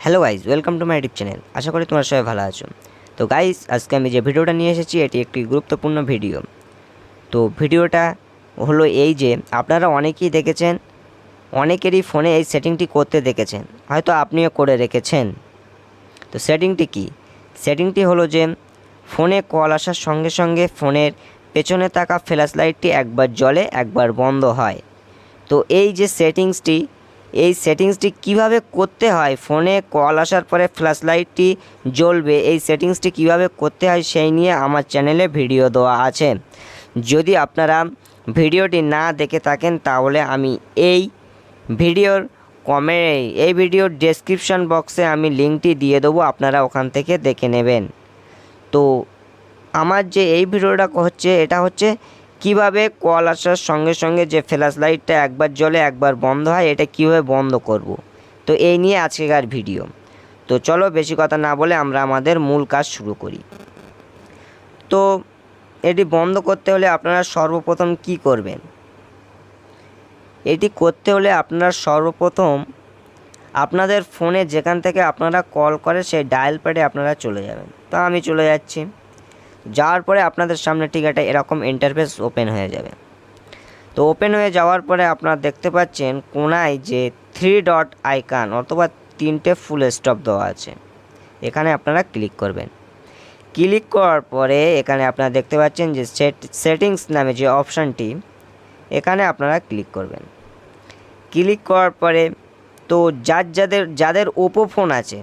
Hello guys, welcome to my YouTube channel. আশা করি তোমরা সবাই ভালো আছো। তো গাইজ, আজকে আমি যে ভিডিওটা নিয়ে এসেছি এটি একটি গুরুত্বপূর্ণ ভিডিও। তো ভিডিওটা হলো এই যে আপনারা অনেকেই দেখেছেন, অনেকেরই ফোনে এই সেটিংটি করতে দেখেছেন, হয়তো আপনিও করে রেখেছেন। তো সেটিংটি কি? সেটিংটি হলো যে ফোনে কল আসার সঙ্গে সঙ্গে ফোনের পেছনে থাকা ফ্ল্যাশ লাইটটি একবার জ্বলে একবার বন্ধ হয়। তো এই যে সেটিংসটি কিভাবে করতে হয়, ফোনে কল আসার পরে ফ্ল্যাশ লাইটটি জ্বলবে, এই সেটিংসটি কিভাবে করতে হয় সেই নিয়ে আমার চ্যানেলে ভিডিও দেওয়া আছে। যদি আপনারা ভিডিওটি না দেখে থাকেন তাহলে আমি এই ভিডিওর ডেসক্রিপশন বক্সে আমি লিঙ্কটি দিয়ে দেবো, আপনারা ওখান থেকে দেখে নেবেন। তো আমার যে এই ভিডিওটা হচ্ছে এটা হচ্ছে কিভাবে কল আসার সঙ্গে সঙ্গে যে ফ্ল্যাশ লাইটটা একবার জ্বলে একবার বন্ধ হয়, এটা কিভাবে বন্ধ করব। তো এই নিয়ে আজকের ভিডিও। তো চলো বেশি কথা না বলে আমরা আমাদের মূল কাজ শুরু করি। তো এটি বন্ধ করতে হলে আপনারা সর্বপ্রথম কি করবেন? এটি করতে হলে আপনারা সর্বপ্রথম আপনাদের ফোনে যেখান থেকে আপনারা কল করে সেই ডায়াল প্যাডে আপনারা চলে যাবেন। তো আমি চলে যাচ্ছি। যাওয়ার পরে আপনাদের সামনে ঠিক একটা এরকম ইন্টারফেস ওপেন হয়ে যাবে। তো ওপেন হয়ে যাওয়ার পরে আপনারা দেখতে পাচ্ছেন কোনায় যে 3 ডট আইকন অথবা 3টে ফুল স্টপ দেওয়া আছে, এখানে আপনারা ক্লিক করবেন। ক্লিক করার পরে এখানে আপনারা দেখতে পাচ্ছেন যে সেটিংস নামে যে অপশানটি, এখানে আপনারা ক্লিক করবেন। ক্লিক করার পরে তো যাদের ওপো ফোন আছে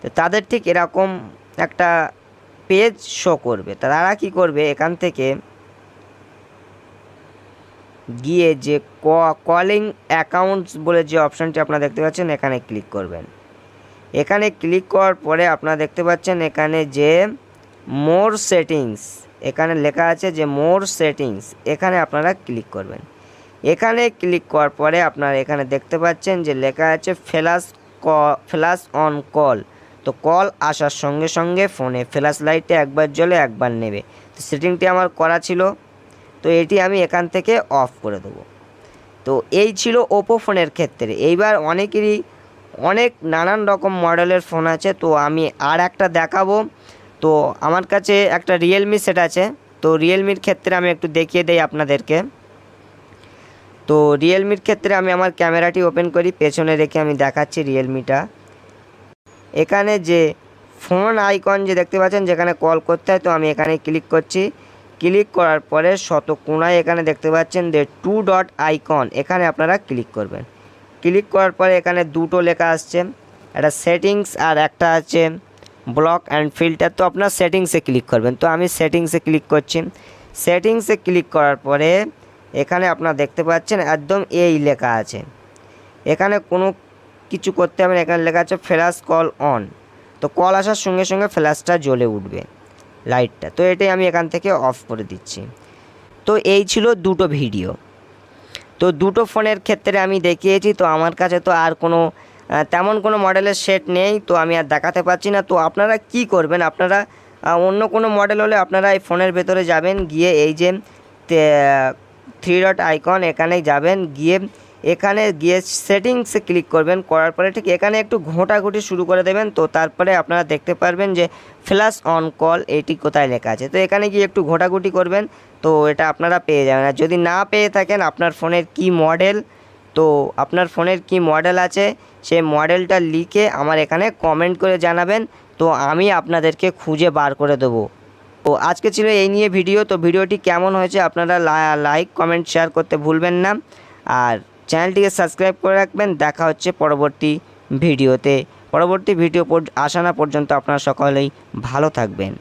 তো তাদের ঠিক এরকম একটা পেজ শো করবে। তারা কি করবে, এখান থেকে গিয়ে যে কলিং অ্যাকাউন্টস বলে যে অপশানটি আপনারা দেখতে পাচ্ছেন এখানে ক্লিক করবেন। এখানে ক্লিক করার পরে আপনারা দেখতে পাচ্ছেন এখানে যে মোর সেটিংস, এখানে লেখা আছে যে মোর সেটিংস, এখানে আপনারা ক্লিক করবেন। এখানে ক্লিক করার পরে আপনারা এখানে দেখতে পাচ্ছেন যে লেখা আছে ফ্ল্যাশ অন কল। তো কল আসার সঙ্গে সঙ্গে ফোনে ফ্ল্যাশ লাইটে একবার জ্বলে একবার নেবে। তো সেটিংটি আমার করা ছিল, তো এটি আমি এখান থেকে অফ করে দেবো। তো এই ছিল ওপো ফোনের ক্ষেত্রে। এইবার অনেকেরই নানান রকম মডেলের ফোন আছে, তো আমি আর একটা দেখাবো। তো আমার কাছে একটা রিয়েলমি সেট আছে, তো রিয়েলমির ক্ষেত্রে আমি একটু দেখিয়ে দেই আপনাদেরকে। তো রিয়েলমির ক্ষেত্রে আমি আমার ক্যামেরাটি ওপেন করি, পেছনে রেখে আমি দেখাচ্ছি রিয়েলমিটা। এখানে যে ফোন আইকন যে দেখতে পাচ্ছেন যেখানে কল করতে হয়, তো আমি এখানে ক্লিক করছি। ক্লিক করার পরে কোণায় এখানে দেখতে পাচ্ছেন যে 2 ডট আইকন, এখানে আপনারা ক্লিক করবেন। ক্লিক করার পরে এখানে দুটো লেখা আসছে, একটা সেটিংস আর একটা আছে ব্লক অ্যান্ড ফিল্টার। তো আপনার সেটিংসে ক্লিক করবেন। তো আমি সেটিংসে ক্লিক করছি। সেটিংসে ক্লিক করার পরে এখানে আপনারা দেখতে পাচ্ছেন একদম এই লেখা আছে, এখানে কোনো কিছু করতে হবে না। এখানে লেখা আছে ফ্ল্যাশ কল অন। তো কল আসার সঙ্গে সঙ্গে ফ্ল্যাশটা জ্বলে উঠবে লাইটটা। তো এটাই আমি এখান থেকে অফ করে দিচ্ছি। তো এই ছিল দুটো ভিডিও। তো দুটো ফোনের ক্ষেত্রে আমি দেখিয়েছি। তো আমার কাছে তো আর তেমন কোনো মডেলের সেট নেই, তো আমি আর দেখাতে পারছি না। তো আপনারা কি করবেন, আপনারা অন্য কোনো মডেল হলে আপনারা এই ফোনের ভেতরে যাবেন, গিয়ে এই যে 3 ডট আইকন এখানেই যাবেন, এখানে গিয়ে সেটিংসে ক্লিক করবেন। করার পরে ঠিক এখানে একটু ঘোঁটাঘুটি শুরু করে দেবেন। তো তারপরে আপনারা দেখতে পারবেন যে ফ্ল্যাশ অন কল এটি কোথায় লেখা আছে। তো এখানে গিয়ে একটু ঘোঁটাঘুটি করবেন, তো এটা আপনারা পেয়ে যাবেন। আর যদি না পেয়ে থাকেন আপনার ফোনের কি মডেল, তো আপনার ফোনের কি মডেল আছে সেই মডেলটা লিখে আমার এখানে কমেন্ট করে জানাবেন, তো আমি আপনাদেরকে খুঁজে বার করে দেবো। তো আজকে ছিল এই নিয়ে ভিডিও। তো ভিডিওটি কেমন হয়েছে আপনারা লাইক কমেন্ট শেয়ার করতে ভুলবেন না, আর চ্যানেলটিকে সাবস্ক্রাইব করে রাখবেন। দেখা হচ্ছে পরবর্তী ভিডিওতে। পরবর্তী ভিডিও আসা না পর্যন্ত আপনারা সকলেই ভালো থাকবেন।